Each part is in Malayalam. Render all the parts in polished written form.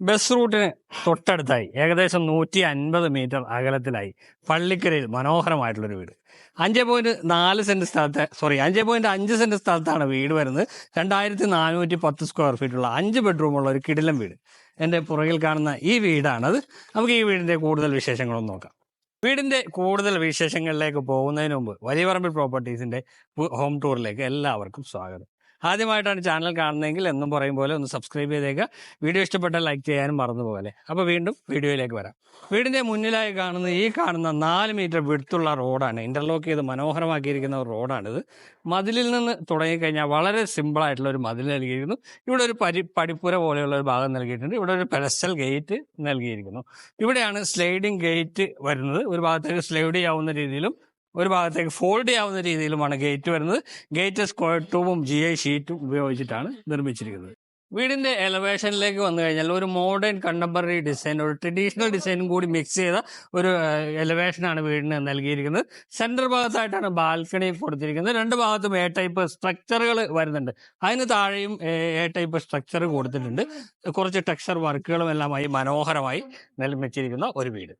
ബസ് റൂട്ടിന് തൊട്ടടുത്തായി ഏകദേശം 150 മീറ്റർ അകലത്തിലായി പള്ളിക്കരയിൽ മനോഹരമായിട്ടുള്ളൊരു വീട്. 5.5 സെന്റ് സ്ഥലത്താണ് വീട് വരുന്നത്. 2410 സ്ക്വയർ ഫീറ്റുള്ള 5 ബെഡ്റൂമുള്ള ഒരു കിടിലം വീട്. എൻ്റെ പുറകിൽ കാണുന്ന ഈ വീടാണത്. നമുക്ക് ഈ വീടിൻ്റെ കൂടുതൽ വിശേഷങ്ങളൊന്നും നോക്കാം. വീടിൻ്റെ കൂടുതൽ വിശേഷങ്ങളിലേക്ക് പോകുന്നതിന് മുമ്പ് വലിയപറമ്പിൽ പ്രോപ്പർട്ടീസിൻ്റെ ഹോം ടൂറിലേക്ക് എല്ലാവർക്കും സ്വാഗതം. ആദ്യമായിട്ടാണ് ചാനൽ കാണുന്നതെങ്കിൽ എന്നും പറയും പോലെ ഒന്ന് സബ്സ്ക്രൈബ് ചെയ്തേക്കുക. വീഡിയോ ഇഷ്ടപ്പെട്ടാൽ ലൈക്ക് ചെയ്യാനും മറന്നുപോലെ. അപ്പോൾ വീണ്ടും വീഡിയോയിലേക്ക് വരാം. വീടിൻ്റെ മുന്നിലായി കാണുന്ന 4 മീറ്റർ വിഡ്ത്തുള്ള റോഡാണ്. ഇൻ്റർലോക്ക് ചെയ്ത് മനോഹരമാക്കിയിരിക്കുന്ന ഒരു റോഡാണിത്. മതിലിൽ നിന്ന് തുടങ്ങിക്കഴിഞ്ഞാൽ വളരെ സിമ്പിളായിട്ടുള്ള ഒരു മതിൽ നൽകിയിരിക്കുന്നു. ഇവിടെ ഒരു പടിപ്പുര പോലെയുള്ള ഒരു ഭാഗം നൽകിയിട്ടുണ്ട്. ഇവിടെ ഒരു പെഡസ്റ്റൽ ഗേറ്റ് നൽകിയിരിക്കുന്നു. ഇവിടെയാണ് സ്ലൈഡിംഗ് ഗേറ്റ് വരുന്നത്. ഒരു ഭാഗത്തേക്ക് സ്ലൈഡ് ചെയ്യാവുന്ന രീതിയിലും ഒരു ഭാഗത്തേക്ക് ഫോൾഡ് ചെയ്യാവുന്ന രീതിയിലുമാണ് ഗേറ്റ് വരുന്നത്. ഗേറ്റ് സ്ക്വയർ ട്യൂബും GI ഷീറ്റും ഉപയോഗിച്ചിട്ടാണ് നിർമ്മിച്ചിരിക്കുന്നത്. വീടിന്റെ എലവേഷനിലേക്ക് വന്നു കഴിഞ്ഞാൽ ഒരു മോഡേൺ കണ്ടംപററി ഡിസൈൻ, ഒരു ട്രഡീഷണൽ ഡിസൈനും കൂടി മിക്സ് ചെയ്ത ഒരു എലവേഷനാണ് വീടിന് നൽകിയിരിക്കുന്നത്. സെൻട്രൽ ഭാഗത്തായിട്ടാണ് ബാൽക്കണി കൊടുത്തിരിക്കുന്നത്. 2 ഭാഗത്തും A ടൈപ്പ് സ്ട്രക്ചറുകൾ വരുന്നുണ്ട്. അതിന് താഴെയും A ടൈപ്പ് സ്ട്രക്ചർ കൊടുത്തിട്ടുണ്ട്. കുറച്ച് ടെക്സ്ചർ വർക്കുകളും എല്ലാമായി മനോഹരമായി നിർമ്മിച്ചിരിക്കുന്ന ഒരു വീട്.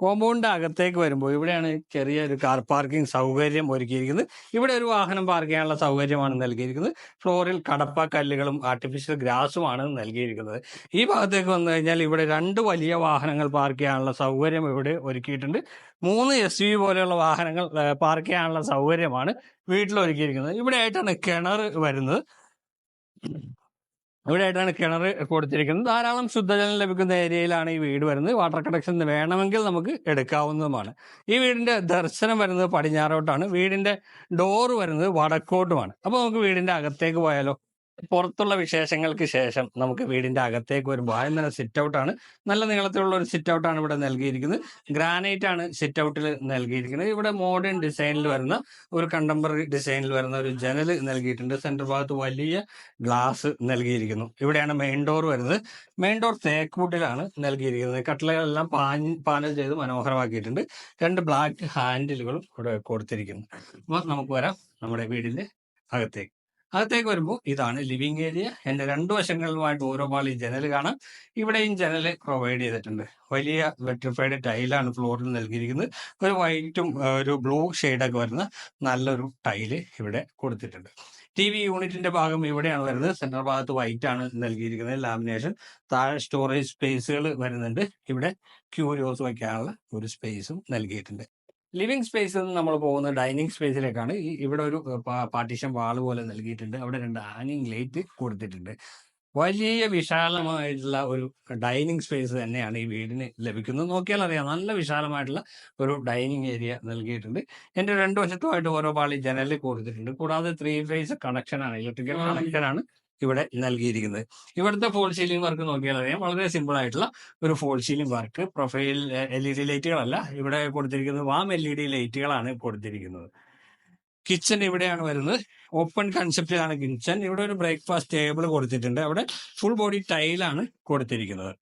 കോമ്പൗണ്ടിന്റെ അകത്തേക്ക് വരുമ്പോൾ ഇവിടെയാണ് ചെറിയൊരു കാർ പാർക്കിംഗ് സൗകര്യം ഒരുക്കിയിരിക്കുന്നത്. ഇവിടെ ഒരു വാഹനം പാർക്ക് ചെയ്യാനുള്ള സൗകര്യമാണ് നൽകിയിരിക്കുന്നത്. ഫ്ലോറിൽ കടപ്പ കല്ലുകളും ആർട്ടിഫിഷ്യൽ ഗ്രാസുമാണ് നൽകിയിരിക്കുന്നത്. ഈ ഭാഗത്തേക്ക് വന്നു കഴിഞ്ഞാൽ ഇവിടെ 2 വലിയ വാഹനങ്ങൾ പാർക്ക് ചെയ്യാനുള്ള സൗകര്യം ഇവിടെ ഒരുക്കിയിട്ടുണ്ട്. 3 SUV പോലെയുള്ള വാഹനങ്ങൾ പാർക്ക് ചെയ്യാനുള്ള സൗകര്യമാണ് വീട്ടിൽ ഒരുക്കിയിരിക്കുന്നത്. ഇവിടെ ആയിട്ടാണ് കിണർ വരുന്നത്. ഇവിടെയായിട്ടാണ് കിണർ കൊടുത്തിരിക്കുന്നത്. ധാരാളം ശുദ്ധജലം ലഭിക്കുന്ന ഏരിയയിലാണ് ഈ വീട് വരുന്നത്. വാട്ടർ കണക്ഷൻ വേണമെങ്കിൽ നമുക്ക് എടുക്കാവുന്നതുമാണ്. ഈ വീടിന്റെ ദർശനം വരുന്നത് പടിഞ്ഞാറോട്ടാണ്. വീടിന്റെ ഡോറ് വരുന്നത് വടക്കോട്ടുമാണ്. അപ്പോൾ നമുക്ക് വീടിന്റെ അകത്തേക്ക് പോയാലോ? പുറത്തുള്ള വിശേഷങ്ങൾക്ക് ശേഷം നമുക്ക് വീടിന്റെ അകത്തേക്ക് വരുമ്പോൾ ആദ്യം തന്നെ സിറ്റ് ഔട്ടാണ്. നല്ല നീളത്തിലുള്ള ഒരു സിറ്റ് ഔട്ടാണ് ഇവിടെ നൽകിയിരിക്കുന്നത്. ഗ്രാനൈറ്റ് ആണ് സിറ്റ് ഔട്ടിൽ നൽകിയിരിക്കുന്നത്. ഇവിടെ മോഡേൺ ഡിസൈനിൽ വരുന്ന ഒരു കണ്ടംപററി ഡിസൈനിൽ വരുന്ന ഒരു ജനൽ നൽകിയിട്ടുണ്ട്. സെന്റർ ഭാഗത്ത് വലിയ ഗ്ലാസ് നൽകിയിരിക്കുന്നു. ഇവിടെയാണ് മെയിൻ ഡോർ വരുന്നത്. മെയിൻ ഡോർ തേക്കൂട്ടിലാണ് നൽകിയിരിക്കുന്നത്. കട്ടിലകളെല്ലാം പാനൽ ചെയ്ത് മനോഹരമാക്കിയിട്ടുണ്ട്. 2 ബ്ലാക്ക് ഹാൻഡിലുകളും ഇവിടെ കൊടുത്തിരിക്കുന്നു. അപ്പോൾ നമുക്ക് വരാം നമ്മുടെ വീടിന്റെ അകത്തേക്ക് വരുമ്പോൾ ഇതാണ് ലിവിംഗ് ഏരിയ. എൻ്റെ 2 വശങ്ങളിലുമായിട്ട് ഓരോ പാളി ജനൽ കാണാം. ഇവിടെയും ജനൽ പ്രൊവൈഡ് ചെയ്തിട്ടുണ്ട്. വലിയ വെട്രിഫൈഡ് ടൈലാണ് ഫ്ലോറിൽ നൽകിയിരിക്കുന്നത്. ഒരു വൈറ്റും ഒരു ബ്ലൂ ഷെയ്ഡൊക്കെ വരുന്ന നല്ലൊരു ടൈല് ഇവിടെ കൊടുത്തിട്ടുണ്ട്. TV യൂണിറ്റിന്റെ ഭാഗം ഇവിടെയാണ് വരുന്നത്. സെൻട്രൽ ഭാഗത്ത് വൈറ്റ് ആണ് നൽകിയിരിക്കുന്നത്, ലാമിനേഷൻ. താഴെ സ്റ്റോറേജ് സ്പേസുകൾ വരുന്നുണ്ട്. ഇവിടെ ക്യൂരിയോസ് വയ്ക്കാനുള്ള ഒരു സ്പേസും നൽകിയിട്ടുണ്ട്. ലിവിംഗ് സ്പേസിൽ നിന്ന് നമ്മൾ പോകുന്നത് ഡൈനിങ് സ്പേസിലേക്കാണ്. ഇവിടെ ഒരു പാർട്ടീഷൻ വാൾ പോലെ നൽകിയിട്ടുണ്ട്. അവിടെ 2 ഹാങ്ങിങ് ലൈറ്റ് കൊടുത്തിട്ടുണ്ട്. വലിയ വിശാലമായിട്ടുള്ള ഒരു ഡൈനിങ് സ്പേസ് തന്നെയാണ് ഈ വീടിന് ലഭിക്കുന്നത്. നോക്കിയാൽ അറിയാം, നല്ല വിശാലമായിട്ടുള്ള ഒരു ഡൈനിങ് ഏരിയ നൽകിയിട്ടുണ്ട്. എൻ്റെ 2 വശത്തുമായിട്ട് ഓരോ പാളി ജനൽ കൊടുത്തിട്ടുണ്ട്. കൂടാതെ 3 ഫേസ് കണക്ഷനാണ്, ഇലക്ട്രിക്കൽ കണക്ഷനാണ് ഇവിടെ നൽകിയിരിക്കുന്നത്. ഇവിടുത്തെ ഫോൾ സീലിംഗ് വർക്ക് നോക്കിയാൽ അറിയാം, വളരെ സിമ്പിൾ ആയിട്ടുള്ള ഒരു fall ceiling work. Profile LED ലൈറ്റുകളല്ല ഇവിടെ കൊടുത്തിരിക്കുന്നത്, വാം LED ലൈറ്റുകളാണ് കൊടുത്തിരിക്കുന്നത്. കിച്ചൺ ഇവിടെയാണ് വരുന്നത്. ഓപ്പൺ കൺസെപ്റ്റിലാണ് കിച്ചൺ. ഇവിടെ ഒരു ബ്രേക്ക്ഫാസ്റ്റ് ടേബിൾ കൊടുത്തിട്ടുണ്ട്. അവിടെ ഫുൾ ബോഡി ടൈലാണ് കൊടുത്തിരിക്കുന്നത്.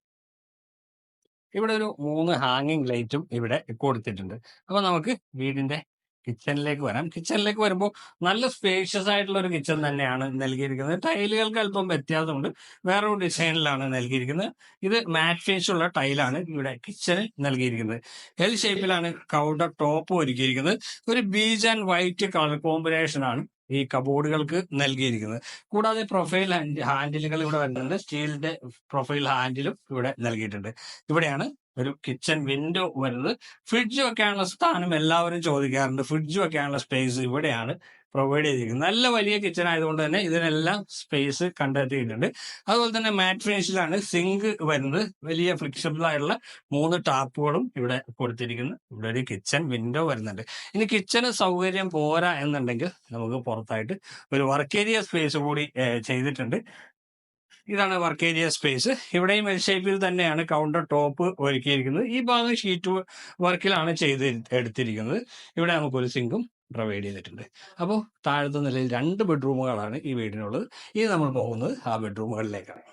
ഇവിടെ ഒരു 3 ഹാങ്ങിങ് ലൈറ്റും ഇവിടെ കൊടുത്തിട്ടുണ്ട്. അപ്പൊ നമുക്ക് വീടിന്റെ കിച്ചണിലേക്ക് വരാം. കിച്ചണിലേക്ക് വരുമ്പോൾ നല്ല സ്പേഷ്യസ് ആയിട്ടുള്ള ഒരു കിച്ചൺ തന്നെയാണ് നൽകിയിരിക്കുന്നത്. ടൈലുകൾക്ക് അല്പം വ്യത്യാസമുണ്ട്, വേറൊരു ഡിസൈനിലാണ് നൽകിയിരിക്കുന്നത്. ഇത് മാറ്റ് ഫിനിഷ് ഉള്ള ടൈലാണ് ഇവിടെ കിച്ചണിൽ നൽകിയിരിക്കുന്നത്. L ഷേപ്പിലാണ് കൗണ്ടർ ടോപ്പ് ഒരുക്കിയിരിക്കുന്നത്. ഒരു beige and white colour combination ആണ് ഈ കബോർഡുകൾക്ക് നൽകിയിരിക്കുന്നത്. കൂടാതെ പ്രൊഫൈൽ ഹാൻഡിലുകൾ ഇവിടെ വരുന്നുണ്ട്. സ്റ്റീലിന്റെ പ്രൊഫൈൽ ഹാൻഡിലും ഇവിടെ നൽകിയിട്ടുണ്ട്. ഇവിടെയാണ് ഒരു കിച്ചൺ വിൻഡോ വരുന്നത്. ഫ്രിഡ്ജ് വെക്കാനുള്ള സ്ഥാനം എല്ലാവരും ചോദിക്കാറുണ്ട്. ഫ്രിഡ്ജ് വെക്കാനുള്ള സ്പേസ് ഇവിടെയാണ് പ്രൊവൈഡ് ചെയ്തിരിക്കുന്നത്. നല്ല വലിയ കിച്ചൺ ആയതുകൊണ്ട് തന്നെ ഇതിനെല്ലാം സ്പേസ് കണ്ടെത്തിയിട്ടുണ്ട്. അതുപോലെ തന്നെ മാറ്റ് ഫിനിഷിലാണ് സിങ്ക് വരുന്നത്. വലിയ ഫ്ലെക്സിബിൾ ആയിട്ടുള്ള 3 ടാപ്പുകളും ഇവിടെ കൊടുത്തിരിക്കുന്നു. ഇവിടെ ഒരു കിച്ചൺ വിൻഡോ വരുന്നുണ്ട്. ഇനി കിച്ചണ് സൗകര്യം പോരാ എന്നുണ്ടെങ്കിൽ നമുക്ക് പുറത്തായിട്ട് ഒരു വർക്ക് ഏരിയ സ്പേസ് കൂടി ചെയ്തിട്ടുണ്ട്. ഇതാണ് വർക്ക് ഏരിയ സ്പേസ്. ഇവിടെയും L ഷേപ്പിൽ തന്നെയാണ് കൗണ്ടർ ടോപ്പ് ഒരുക്കിയിരിക്കുന്നത്. ഈ ഭാഗം ഷീറ്റ് വർക്കിലാണ് എടുത്തിരിക്കുന്നത്. ഇവിടെ നമുക്കൊരു സിങ്കും പ്രൊവൈഡ് ചെയ്തിട്ടുണ്ട്. അപ്പോൾ താഴത്തെ നിലയിൽ 2 ബെഡ്റൂമുകളാണ് ഈ വീടിനുള്ളത്. ഇനി നമ്മൾ പോകുന്നത് ആ ബെഡ്റൂമുകളിലേക്കാണ്.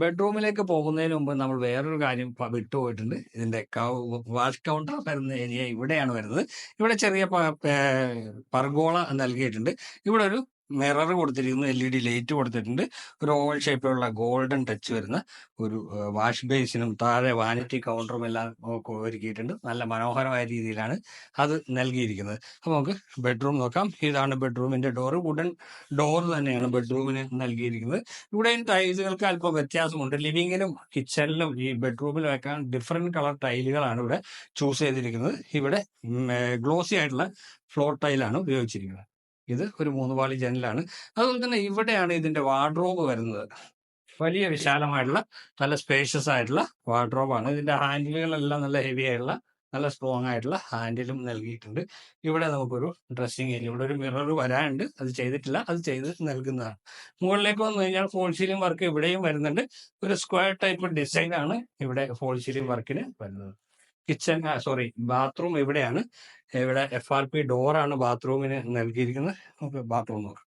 ബെഡ്റൂമിലേക്ക് പോകുന്നതിന് മുമ്പ് നമ്മൾ വേറൊരു കാര്യം വിട്ടുപോയിട്ടുണ്ട്. ഇതിന്റെ വാഷ് കൗണ്ടർ വരുന്ന ഏരിയ ഇവിടെയാണ് വരുന്നത്. ഇവിടെ ചെറിയ പർഗോള നൽകിയിട്ടുണ്ട്. ഇവിടെ ഒരു മിറർ കൊടുത്തിരിക്കുന്നു, LED ലൈറ്റ് കൊടുത്തിട്ടുണ്ട്, ഒരു ഓവൽ ഷേപ്പിലുള്ള ഗോൾഡൻ ടച്ച് വരുന്ന ഒരു വാഷ് ബേസിനും താഴെ വാനിറ്റി കൗണ്ടറും എല്ലാം ഒരുക്കിയിട്ടുണ്ട്. നല്ല മനോഹരമായ രീതിയിലാണ് അത് നൽകിയിരിക്കുന്നത്. അപ്പോൾ നമുക്ക് ബെഡ്റൂം നോക്കാം. ഇതാണ് ബെഡ്റൂമിന്റെ ഡോറ്. വുഡൻ ഡോർ തന്നെയാണ് ബെഡ്റൂമിന് നൽകിയിരിക്കുന്നത്. ഇവിടെയും ടൈലുകൾക്ക് അല്പം വ്യത്യാസമുണ്ട്. ലിവിങ്ങിലും കിച്ചണിലും ഈ ബെഡ്റൂമിൽ വെക്കാൻ ഡിഫറെന്റ് കളർ ടൈലുകളാണ് ഇവിടെ ചൂസ് ചെയ്തിരിക്കുന്നത്. ഇവിടെ ഗ്ലോസി ആയിട്ടുള്ള ഫ്ലോർ ടൈലാണ് ഉപയോഗിച്ചിരിക്കുന്നത്. ഇത് ഒരു 3 പാളി ജനലാണ്. അതുപോലെ തന്നെ ഇവിടെയാണ് ഇതിന്റെ വാർഡ്രോബ് വരുന്നത്. വലിയ വിശാലമായിട്ടുള്ള നല്ല സ്പേഷ്യസ് ആയിട്ടുള്ള വാർഡ്രോബാണ്. ഇതിന്റെ ഹാൻഡിലുകളെല്ലാം നല്ല ഹെവി ആയിട്ടുള്ള നല്ല സ്ട്രോങ് ആയിട്ടുള്ള ഹാൻഡിലും നൽകിയിട്ടുണ്ട്. ഇവിടെ നമുക്കൊരു ഡ്രസ്സിംഗ് ഏരിയ, ഇവിടെ ഒരു മിറർ വരാനുണ്ട്, അത് ചെയ്തിട്ടില്ല, അത് ചെയ്ത് നൽകുന്നതാണ്. മുകളിലേക്ക് വന്നു കഴിഞ്ഞാൽ ഫോൾ സീലിംഗ് വർക്ക് ഇവിടെയും വരുന്നുണ്ട്. ഒരു സ്ക്വയർ ടൈപ്പ് ഡിസൈൻ ആണ് ഇവിടെ ഫോൾ സീലിംഗ് വർക്കിന് വരുന്നത്. ബാത്റൂം ഇവിടെയാണ്. ഇവിടെ FRP ഡോറാണ് ബാത്റൂമിന് നൽകിയിരിക്കുന്നത്. നമുക്ക് ബാത്റൂം നോക്കാം.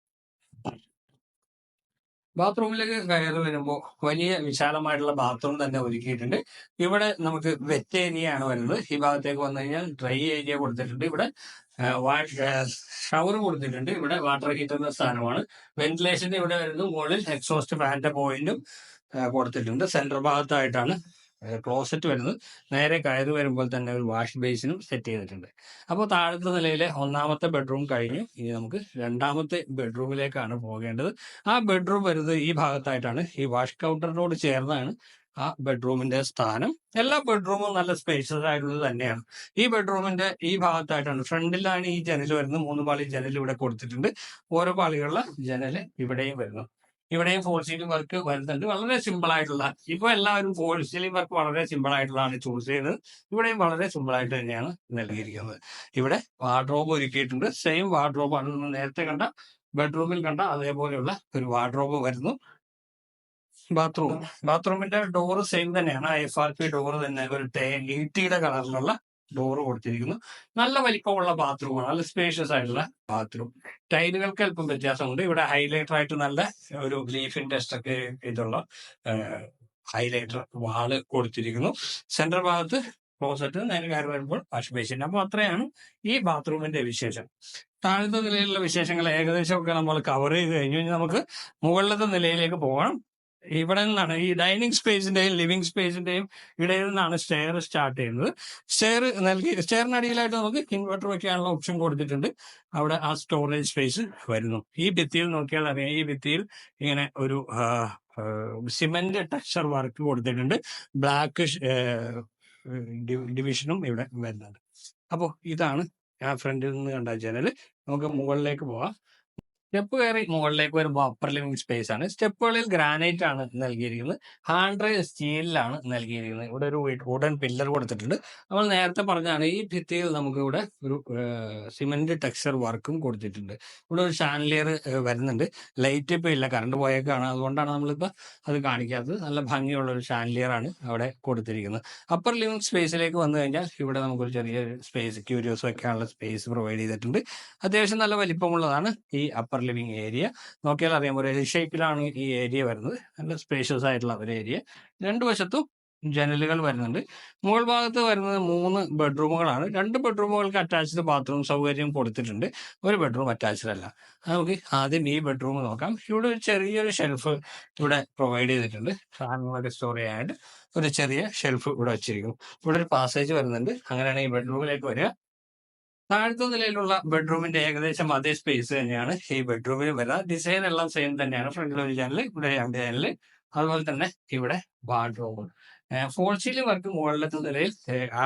ബാത്റൂമിലേക്ക് കയറി വരുമ്പോൾ വലിയ വിശാലമായിട്ടുള്ള ബാത്റൂം തന്നെ ഒരുക്കിയിട്ടുണ്ട്. ഇവിടെ നമുക്ക് വെറ്റ് ഏരിയ ആണ് വരുന്നത്. ഈ ഭാഗത്തേക്ക് വന്നു കഴിഞ്ഞാൽ ഡ്രൈ ഏരിയ കൊടുത്തിട്ടുണ്ട്. ഇവിടെ ഷവർ കൊടുത്തിട്ടുണ്ട്. ഇവിടെ വാട്ടർ ഹീറ്ററിന്റെ സ്ഥാനമാണ്. വെന്റിലേഷൻ ഇവിടെ വരുന്നു. മുകളിൽ എക്സോസ്റ്റ് ഫാനിന്റെ പോയിന്റും കൊടുത്തിട്ടുണ്ട്. സെന്റർ ഭാഗത്തായിട്ടാണ് ക്ലോസറ്റ് വരുന്നത്. നേരെ കയറി വരുമ്പോൾ തന്നെ ഒരു വാഷ് ബേസിനും സെറ്റ് ചെയ്തിട്ടുണ്ട്. അപ്പോൾ താഴത്തെ നിലയിലെ 1ാമത്തെ ബെഡ്റൂം കഴിഞ്ഞു. ഇനി നമുക്ക് 2ാമത്തെ ബെഡ്റൂമിലേക്കാണ് പോകേണ്ടത്. ആ ബെഡ്റൂം വരുന്നത് ഈ ഭാഗത്തായിട്ടാണ്. ഈ വാഷ് കൗണ്ടറിനോട് ചേർന്നാണ് ആ ബെഡ്റൂമിന്റെ സ്ഥാനം. എല്ലാ ബെഡ്റൂമും നല്ല സ്പേഷ്യസ് ആയിട്ടുള്ളത് തന്നെയാണ്. ഈ ബെഡ്റൂമിന്റെ ഈ ഭാഗത്തായിട്ടാണ്, ഫ്രണ്ടിലാണ് ഈ ജനൽ വരുന്നത്. 3 പാളി ജനൽ ഇവിടെ കൊടുത്തിട്ടുണ്ട്. ഓരോ പാളികളുള്ള ജനൽ ഇവിടെയും വരുന്നു. ഇവിടെയും ഫോൾ സീലിംഗ് വർക്ക് വരുന്നുണ്ട്. വളരെ സിമ്പിൾ ആയിട്ടുള്ള, ഇപ്പൊ എല്ലാവരും ഫോൾ സീലിംഗ് വർക്ക് വളരെ സിമ്പിൾ ആയിട്ടുള്ളതാണ് ചൂസ് ചെയ്യുന്നത്. ഇവിടെയും വളരെ സിമ്പിൾ ആയിട്ട് തന്നെയാണ് നൽകിയിരിക്കുന്നത്. ഇവിടെ വാർഡ്രോബ് ഒരുക്കിയിട്ടുണ്ട്. സെയിം വാർഡ്രോബാണ് നമ്മൾ നേരത്തെ കണ്ട ബെഡ്റൂമിൽ കണ്ട അതേപോലെയുള്ള ഒരു വാർഡ്രോബ് വരുന്നു. ബാത്റൂമിന്റെ ഡോറ് സെയിം തന്നെയാണ്. FRP ഡോറ് തന്നെ, ഒരു ഈട്ടിയുടെ കളറിലുള്ള ഡോറ് കൊടുത്തിരിക്കുന്നു. നല്ല വലിപ്പമുള്ള ബാത്റൂമാണ്, നല്ല സ്പേഷ്യസ് ആയിട്ടുള്ള ബാത്റൂം. ടൈലുകൾക്ക് അല്പം വ്യത്യാസമുണ്ട്. ഇവിടെ ഹൈലൈറ്റർ ആയിട്ട് നല്ല ഒരു ലീഫിന്റെ ഒക്കെ ഇതുള്ള ഹൈലൈറ്റർ വാള് കൊടുത്തിരിക്കുന്നു. സെന്റർ ഭാഗത്ത് ക്ലോസറ്റ്, നേരെ കയറി വരുമ്പോൾ വാഷ് ബേസിൻ. അപ്പോൾ അത്രയാണ് ഈ ബാത്റൂമിന്റെ വിശേഷം. താഴത്തെ നിലയിലുള്ള വിശേഷങ്ങൾ ഏകദേശമൊക്കെ നമ്മൾ കവർ ചെയ്ത് കഴിഞ്ഞു. ഇനി നമുക്ക് മുകളിലത്തെ നിലയിലേക്ക് പോകണം. ഇവിടെ നിന്നാണ് ഈ ഡൈനിങ് സ്പേസിന്റെയും ലിവിംഗ് സ്പേസിന്റെയും ഇടയിൽ നിന്നാണ് സ്റ്റെയർ സ്റ്റാർട്ട് ചെയ്യുന്നത്. സ്റ്റെയറിനടിയിലായിട്ട് നമുക്ക് ഇൻവെർട്ടർ വെക്കാനുള്ള ഓപ്ഷൻ കൊടുത്തിട്ടുണ്ട്. അവിടെ ആ സ്റ്റോറേജ് സ്പേസ് വരുന്നു. ഈ ഭിത്തിയിൽ നോക്കിയാൽ അറിയാം, ഈ ഭിത്തിയിൽ ഇങ്ങനെ ഒരു സിമെന്റ് ടെക്സ്ചർ വർക്ക് കൊടുത്തിട്ടുണ്ട്. ബ്ലാക്ക് ഡിവിഷനും ഇവിടെ വരുന്നുണ്ട്. അപ്പോൾ ഇതാണ് ആ ഫ്രണ്ടിൽ നിന്ന് കണ്ട ജനൽ. നമുക്ക് മുകളിലേക്ക് പോവാം. സ്റ്റെപ്പ് കയറി മുകളിലേക്ക് വരുമ്പോൾ അപ്പർ ലിവിംഗ് സ്പേസ് ആണ്. സ്റ്റെപ്പുകളിൽ ഗ്രാനൈറ്റ് ആണ് നൽകിയിരിക്കുന്നത്. ഹാൻഡ് റെയിൽ സ്റ്റീലിലാണ് നൽകിയിരിക്കുന്നത്. ഇവിടെ ഒരു വുഡൻ പില്ലർ കൊടുത്തിട്ടുണ്ട്. നമ്മൾ നേരത്തെ പറഞ്ഞാണ്, ഈ ഭിത്തിയിൽ നമുക്ക് ഇവിടെ ഒരു സിമെന്റ് ടെക്സ്ചർ വർക്കും കൊടുത്തിട്ടുണ്ട്. ഇവിടെ ഒരു ഷാൻലിയർ വരുന്നുണ്ട്. ലൈറ്റ് ഇപ്പം ഇല്ല, കറണ്ട് പോയേക്കാണ്, അതുകൊണ്ടാണ് നമ്മളിപ്പോൾ അത് കാണിക്കാത്തത്. നല്ല ഭംഗിയുള്ള ഒരു ഷാൻലിയർ ആണ് അവിടെ കൊടുത്തിരിക്കുന്നത്. അപ്പർ ലിവിംഗ് സ്പേസിലേക്ക് വന്നു കഴിഞ്ഞാൽ ഇവിടെ നമുക്കൊരു ചെറിയ സ്പേസ്, ക്യൂരിയോസ് വെക്കാനുള്ള സ്പേസ് പ്രൊവൈഡ് ചെയ്തിട്ടുണ്ട്. അത്യാവശ്യം നല്ല വലിപ്പമുള്ളതാണ് ഈ അപ്പർ ലിവിംഗ് ഏരിയ. നോക്കിയാൽ അറിയാം, ഒരു എൽ ഷേപ്പിലാണ് ഈ ഏരിയ വരുന്നത്. നല്ല സ്പേഷ്യസ് ആയിട്ടുള്ള ഒരു ഏരിയ. 2 വശത്തും ജനലുകൾ വരുന്നുണ്ട്. മുകൾ ഭാഗത്ത് വരുന്നത് 3 ബെഡ്റൂമുകളാണ്. 2 ബെഡ്റൂമുകൾക്ക് അറ്റാച്ച്ഡ് ബാത്റൂം സൗകര്യം കൊടുത്തിട്ടുണ്ട്. ഒരു ബെഡ്റൂം അറ്റാച്ച്ഡ് അല്ല. നമുക്ക് ആദ്യം ഈ ബെഡ്റൂം നോക്കാം. ഇവിടെ ഒരു ചെറിയൊരു ഷെൽഫ് ഇവിടെ പ്രൊവൈഡ് ചെയ്തിട്ടുണ്ട്. സാധനങ്ങളൊക്കെ സ്റ്റോർ ചെയ്യാനായിട്ട് ഒരു ചെറിയ ഷെൽഫ് ഇവിടെ വെച്ചിരിക്കുന്നു. ഇവിടെ ഒരു പാസേജ് വരുന്നുണ്ട്. അങ്ങനെയാണ് ഈ ബെഡ്റൂമിലേക്ക് വരിക. താഴത്തെ നിലയിലുള്ള ബെഡ്റൂമിന്റെ ഏകദേശം അതേ സ്പേസ് തന്നെയാണ് ഈ ബെഡ്റൂമിൽ വരുന്നത്. ഡിസൈൻ എല്ലാം സെയിം തന്നെയാണ്. ഫ്രണ്ടിൽ ഒരു ജനൽ, ഇവിടെ 2 ജനൽ, അതുപോലെ തന്നെ ഇവിടെ വാർഡ്രോബ്. ഫോൾ സീലിംഗ് വർക്ക് മുകളിലത്തെ നിലയിൽ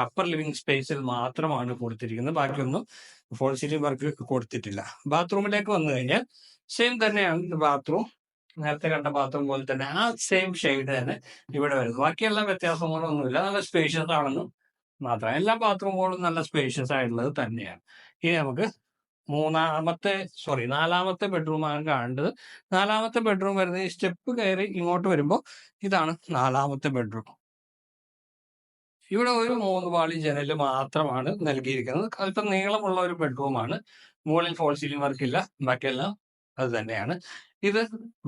അപ്പർ ലിവിംഗ് സ്പേസിൽ മാത്രമാണ് കൊടുത്തിരിക്കുന്നത്. ബാക്കിയൊന്നും ഫോൾ സീലിംഗ് വർക്ക് കൊടുത്തിട്ടില്ല. ബാത്റൂമിലേക്ക് വന്നു കഴിഞ്ഞാൽ സെയിം തന്നെയാണ് ബാത്റൂം. നേരത്തെ കണ്ട ബാത്റൂം പോലെ തന്നെ ആ സെയിം ഷെയ്ഡ് തന്നെ ഇവിടെ വരുന്നു. ബാക്കിയെല്ലാം വ്യത്യാസങ്ങളൊന്നുമില്ല. നല്ല സ്പേഷ്യസ് ആണെന്നും മാത്രം. എല്ലാ ബാത്റൂമുകളും നല്ല സ്പേഷ്യസ് ആയിട്ടുള്ളത് തന്നെയാണ്. ഇനി നമുക്ക് നാലാമത്തെ ബെഡ്റൂമാണ് കാണേണ്ടത്. 4ാമത്തെ ബെഡ്റൂം വരുന്നത് ഈ സ്റ്റെപ്പ് കയറി ഇങ്ങോട്ട് വരുമ്പോൾ ഇതാണ് 4ാമത്തെ ബെഡ്റൂം. ഇവിടെ ഒരു 3 പാളി ജനൽ മാത്രമാണ് നൽകിയിരിക്കുന്നത്. അല്പം നീളമുള്ള ഒരു ബെഡ്റൂമാണ്. മുകളിൽ ഫോൾ സീലിംഗ് വർക്ക് ഇല്ല, ബാക്കിയെല്ലാം അത് തന്നെയാണ്. ഇത്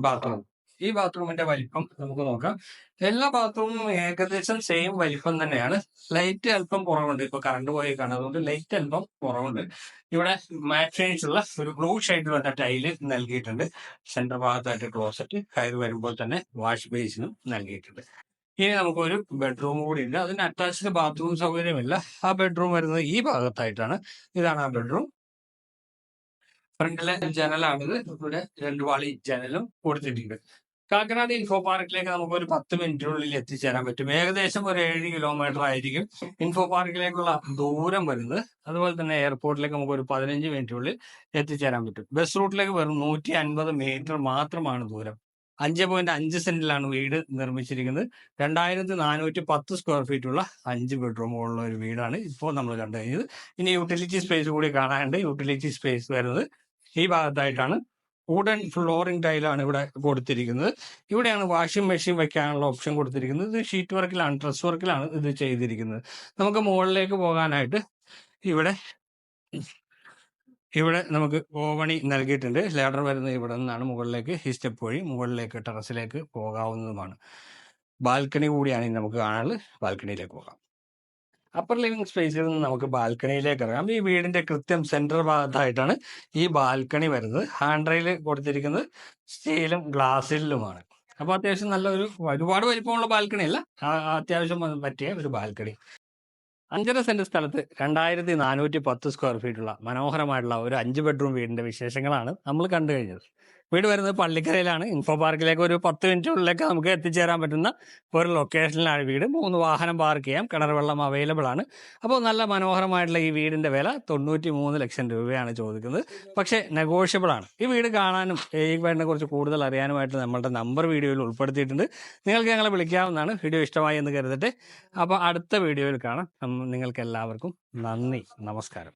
ബാത്റൂം. ഈ ബാത്റൂമിന്റെ വലിപ്പം നമുക്ക് നോക്കാം. എല്ലാ ബാത്റൂമും ഏകദേശം സെയിം വലിപ്പം തന്നെയാണ്. ലൈറ്റ് അല്പം കുറവുണ്ട്. ഇപ്പൊ കറണ്ട് പോയി കാണും, അതുകൊണ്ട് ലൈറ്റ് അല്പം കുറവുണ്ട്. ഇവിടെ മാറ്റ് ഫിനിഷ് ഉള്ള ഒരു ബ്ലൂ ഷെയ്ഡിൽ വന്ന ടൈല് നൽകിയിട്ടുണ്ട്. സെന്റർ ഭാഗത്തായിട്ട് ക്ലോസറ്റ്, കയറി വരുമ്പോൾ തന്നെ വാഷ് ബേസിനും നൽകിയിട്ടുണ്ട്. ഇനി നമുക്കൊരു ബെഡ്റൂം കൂടി ഉണ്ട്. അതിന് അറ്റാച്ച്ഡ് ബാത്റൂം സൗകര്യമില്ല. ആ ബെഡ്റൂം വരുന്നത് ഈ ഭാഗത്തായിട്ടാണ്. ഇതാണ് ആ ബെഡ്റൂം. ഫ്രണ്ടിലെ ജനലാണിത്. ഇവിടെ 2 വാളി ജനലും കൊടുത്തിട്ടുണ്ട്. കാക്കനാട് ഇൻഫോ പാർക്കിലേക്ക് നമുക്ക് ഒരു 10 മിനിറ്റിനുള്ളിൽ എത്തിച്ചേരാൻ പറ്റും. ഏകദേശം ഒരു 7 കിലോമീറ്റർ ആയിരിക്കും ഇൻഫോ പാർക്കിലേക്കുള്ള ദൂരം വരുന്നത്. അതുപോലെ തന്നെ എയർപോർട്ടിലേക്ക് നമുക്ക് ഒരു 15 മിനിറ്റിനുള്ളിൽ എത്തിച്ചേരാൻ പറ്റും. ബസ് റൂട്ടിലേക്ക് വെറും 150 മീറ്റർ മാത്രമാണ് ദൂരം. 5.5 സെന്റിലാണ് വീട് നിർമ്മിച്ചിരിക്കുന്നത്. 2410 സ്ക്വയർ ഫീറ്റ് ഉള്ള 5 ബെഡ്റൂമുള്ള ഒരു വീടാണ് ഇപ്പോൾ നമ്മൾ കണ്ടു കഴിഞ്ഞത്. ഇനി യൂട്ടിലിറ്റി സ്പേസ് കൂടി കാണാനുണ്ട്. യൂട്ടിലിറ്റി സ്പേസ് വരുന്നത് ഈ ഭാഗത്തായിട്ടാണ്. വുഡൻ ഫ്ലോറിംഗ് ടൈലാണ് ഇവിടെ കൊടുത്തിരിക്കുന്നത്. ഇവിടെയാണ് വാഷിംഗ് മെഷീൻ വെക്കാനുള്ള ഓപ്ഷൻ കൊടുത്തിരിക്കുന്നത്. ഇത് ഷീറ്റ് വർക്കിലാണ്, ഡ്രസ് വർക്കിലാണ് ഇത് ചെയ്തിരിക്കുന്നത്. നമുക്ക് മുകളിലേക്ക് പോകാനായിട്ട് ഇവിടെ നമുക്ക് ഓവണി നൽകിയിട്ടുണ്ട്. ലാഡർ വരുന്നത് ഇവിടെ നിന്നാണ് മുകളിലേക്ക്, ഈ സ്റ്റെപ്പ് വഴി മുകളിലേക്ക് ടെറസിലേക്ക് പോകാവുന്നതുമാണ്. ബാൽക്കണി കൂടിയാണ് ഇനി നമുക്ക് കാണാനുള്ളത്. ബാൽക്കണിയിലേക്ക് പോകാം. അപ്പർ ലിവിംഗ് സ്പേസിൽ നിന്ന് നമുക്ക് ബാൽക്കണിയിലേക്ക് ഇറങ്ങാം. ഈ വീടിന്റെ കൃത്യം സെന്റർ ഭാഗത്തായിട്ടാണ് ഈ ബാൽക്കണി വരുന്നത്. ഹാൻഡ് റെയിൽ കൊടുത്തിരിക്കുന്നത് സ്റ്റീലും ഗ്ലാസിലുമാണ്. അപ്പോൾ അത്യാവശ്യം നല്ലൊരു, ഒരുപാട് വലിപ്പമുള്ള ബാൽക്കണി അല്ല, അത്യാവശ്യം പറ്റിയ ഒരു ബാൽക്കണി. 5.5 സെന്റ് സ്ഥലത്ത് 2410 സ്ക്വയർ ഫീറ്റുള്ള മനോഹരമായിട്ടുള്ള ഒരു 5 ബെഡ്റൂം വീടിന്റെ വിശേഷങ്ങളാണ് നമ്മൾ കണ്ടു കഴിഞ്ഞത്. വീട് വരുന്നത് പള്ളിക്കരയിലാണ്. ഇൻഫോ പാർക്കിലേക്ക് ഒരു 10 മിനിറ്റിനുള്ളിലേക്ക് നമുക്ക് എത്തിച്ചേരാൻ പറ്റുന്ന ഒരു ലൊക്കേഷനിലാണ് വീട്. 3 വാഹനം പാർക്ക് ചെയ്യാം. കിണർ വെള്ളം അവൈലബിൾ ആണ്. അപ്പോൾ നല്ല മനോഹരമായിട്ടുള്ള ഈ വീടിന്റെ വില 93 ലക്ഷം രൂപയാണ് ചോദിക്കുന്നത്. പക്ഷേ നെഗോഷ്യബിൾ ആണ്. ഈ വീട് കാണാനും ഈ വീടിനെ കുറിച്ച് കൂടുതൽ അറിയാനുമായിട്ട് നമ്മളുടെ നമ്പർ വീഡിയോയിൽ ഉൾപ്പെടുത്തിയിട്ടുണ്ട്. നിങ്ങൾക്ക് ഞങ്ങളെ വിളിക്കാവുന്നതാണ്. വീഡിയോ ഇഷ്ടമായി എന്ന് കരുതട്ടെ. അപ്പോൾ അടുത്ത വീഡിയോയിൽ കാണാം. നിങ്ങൾക്ക് എല്ലാവർക്കും നന്ദി, നമസ്കാരം.